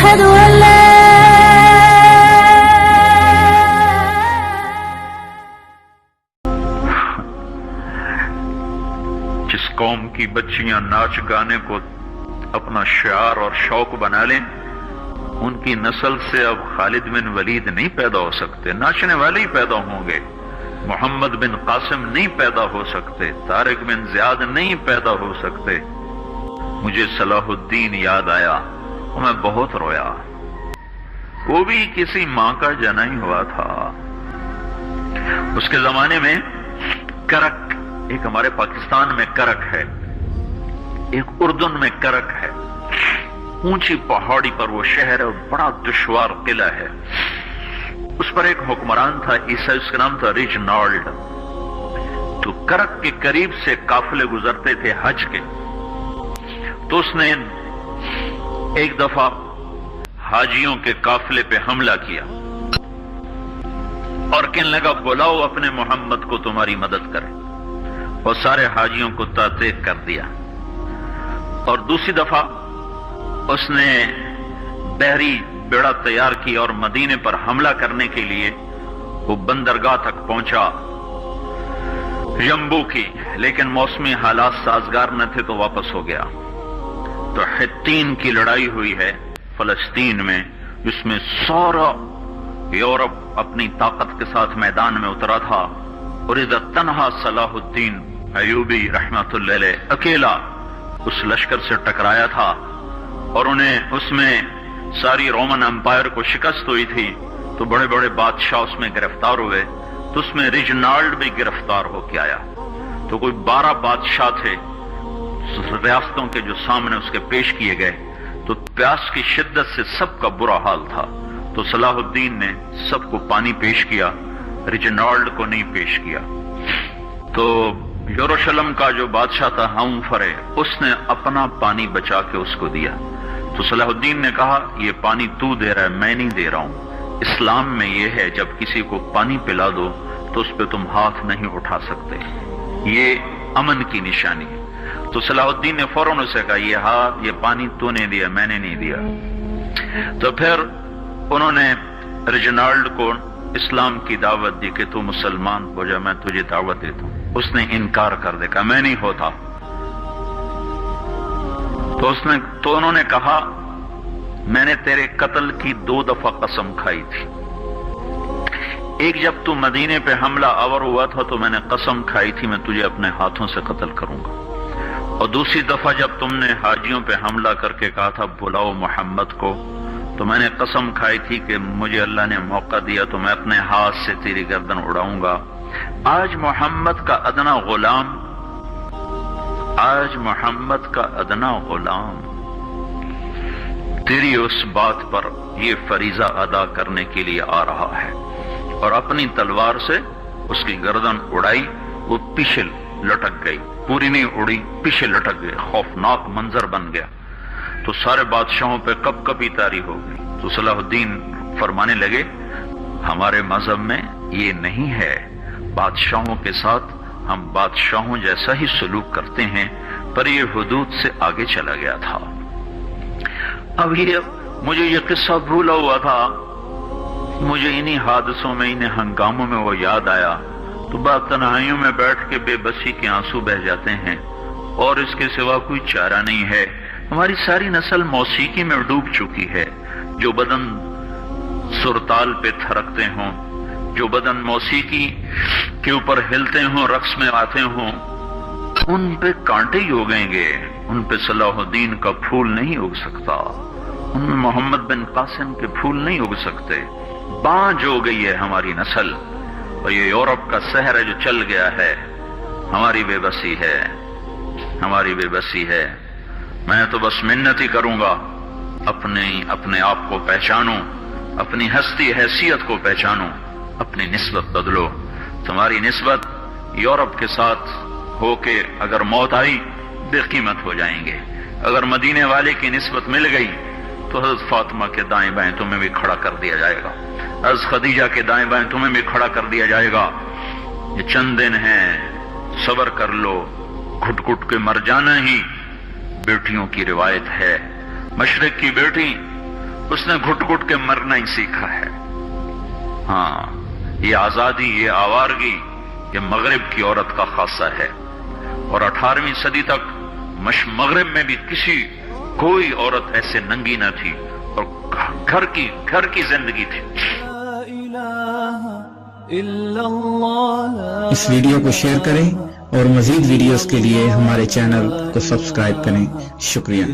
أشهد أن لا جس قوم کی بچیاں ناچ گانے کو اپنا شعار اور شوق بنا لیں، ان کی نسل سے اب خالد بن ولید نہیں پیدا ہو سکتے، ناچنے والے ہی پیدا ہوں گے۔ محمد بن قاسم نہیں پیدا ہو سکتے، طارق بن زیاد نہیں پیدا ہو سکتے۔ مجھے صلاح الدین یاد آیا اور میں بہت رویا۔ وہ بھی کسی ماں کا جنا ہی ہوا تھا۔ اس کے زمانے میں کرک، ایک ہمارے پاکستان میں کرک ہے، ایک اردن میں کرک ہے، اونچی پہاڑی پر وہ شہر ہے اور بڑا دشوار قلعہ ہے۔ اس پر ایک حکمران تھا عیسائی، اس کا نام تھا ریجنالڈ۔ تو کرک کے قریب سے قافلے گزرتے تھے حج کے، تو اس نے ایک دفعہ حاجیوں کے قافلے پہ حملہ کیا اور کہنے لگا بلاؤ اپنے محمد کو تمہاری مدد کرے، اور سارے حاجیوں کو تعطیق کر دیا۔ اور دوسری دفعہ اس نے بحری بیڑا تیار کی اور مدینے پر حملہ کرنے کے لیے وہ بندرگاہ تک پہنچا یمبو کی، لیکن موسمی حالات سازگار نہ تھے تو واپس ہو گیا۔ تو حطین کی لڑائی ہوئی ہے فلسطین میں، جس میں سارا یورپ اپنی طاقت کے ساتھ میدان میں اترا تھا، اور ادھر تنہا صلاح الدین ایوبی رحمت اللہ علیہ اکیلا اس لشکر سے ٹکرایا تھا، اور انہیں اس میں ساری رومن امپائر کو شکست ہوئی تھی۔ تو بڑے بڑے بادشاہ اس میں گرفتار ہوئے، تو اس میں ریجنالڈ بھی گرفتار ہو کے آیا۔ تو کوئی 12 بادشاہ تھے ریاستوں کے جو سامنے اس کے پیش کیے گئے، تو پیاس کی شدت سے سب کا برا حال تھا۔ تو صلاح الدین نے سب کو پانی پیش کیا، ریجنالڈ کو نہیں پیش کیا۔ تو یروشلم کا جو بادشاہ تھا ہمفرے، اس نے اپنا پانی بچا کے اس کو دیا۔ تو صلاح الدین نے کہا یہ پانی تو دے رہا ہے، میں نہیں دے رہا ہوں۔ اسلام میں یہ ہے جب کسی کو پانی پلا دو تو اس پہ تم ہاتھ نہیں اٹھا سکتے، یہ امن کی نشانی ہے۔ تو صلاح الدین نے فوراً اسے کہا یہ پانی تو نے دیا، میں نے نہیں دیا۔ تو پھر انہوں نے ریجنالڈ کو اسلام کی دعوت دی کہ تو مسلمان ہو جا، میں تجھے دعوت دیتا ہوں۔ اس نے انکار کر دیا، کہا میں نہیں ہوتا۔ تو انہوں نے کہا میں نے تیرے قتل کی 2 دفعہ قسم کھائی تھی۔ ایک جب تو مدینے پہ حملہ آور ہوا تھا تو میں نے قسم کھائی تھی میں تجھے اپنے ہاتھوں سے قتل کروں گا، اور دوسری دفعہ جب تم نے حاجیوں پہ حملہ کر کے کہا تھا بلاؤ محمد کو، تو میں نے قسم کھائی تھی کہ مجھے اللہ نے موقع دیا تو میں اپنے ہاتھ سے تیری گردن اڑاؤں گا۔ آج محمد کا ادنا غلام تیری اس بات پر یہ فریضہ ادا کرنے کے لیے آ رہا ہے، اور اپنی تلوار سے اس کی گردن اڑائی، وہ پیچھے لٹک گئی، پوری نہیں اڑی، پیچھے لٹک گئی، خوفناک منظر بن گیا۔ تو سارے بادشاہوں پہ کب کبھی طاری ہو گئی۔ تو صلاح الدین فرمانے لگے ہمارے مذہب میں یہ نہیں ہے، بادشاہوں کے ساتھ ہم بادشاہوں جیسا ہی سلوک کرتے ہیں، پر یہ حدود سے آگے چلا گیا تھا۔ اب مجھے یہ قصہ بھولا ہوا تھا، مجھے انہی حادثوں میں، انہی ہنگاموں میں وہ یاد آیا، تو بعد تنہائیوں میں بیٹھ کے بے بسی کے آنسو بہ جاتے ہیں، اور اس کے سوا کوئی چارہ نہیں ہے۔ ہماری ساری نسل موسیقی میں ڈوب چکی ہے، جو بدن سرتال پہ تھرکتے ہوں، جو بدن موسیقی کے اوپر ہلتے ہوں، رقص میں آتے ہوں، ان پہ کانٹے ہی اگیں گے، ان پہ صلاح الدین کا پھول نہیں اگ سکتا، ان میں محمد بن قاسم کے پھول نہیں اگ سکتے۔ بانجھ ہو گئی ہے ہماری نسل، اور یہ یورپ کا سحر ہے جو چل گیا ہے، ہماری بے بسی ہے، ہماری بے بسی ہے۔ میں تو بس منت ہی کروں گا اپنے آپ کو پہچانو، اپنی ہستی حیثیت کو پہچانو، اپنی نسبت بدلو۔ تمہاری نسبت یورپ کے ساتھ ہو کے اگر موت آئی بے قیمت ہو جائیں گے، اگر مدینے والے کی نسبت مل گئی تو حضرت فاطمہ کے دائیں بائیں تمہیں بھی کھڑا کر دیا جائے گا، حضرت خدیجہ کے دائیں بائیں تمہیں بھی کھڑا کر دیا جائے گا۔ یہ چند دن ہیں، صبر کر لو، گھٹ گھٹ کے مر جانا ہی بیٹیوں کی روایت ہے۔ مشرق کی بیٹی اس نے گھٹ گھٹ کے مرنا ہی سیکھا ہے۔ ہاں، یہ آزادی، یہ آوارگی، یہ مغرب کی عورت کا خاصہ ہے، اور 18ویں صدی تک مغرب میں بھی کوئی عورت ایسے ننگی نہ تھی، اور گھر کی زندگی تھی۔ اس ویڈیو کو شیئر کریں اور مزید ویڈیوز کے لیے ہمارے چینل کو سبسکرائب کریں۔ شکریہ۔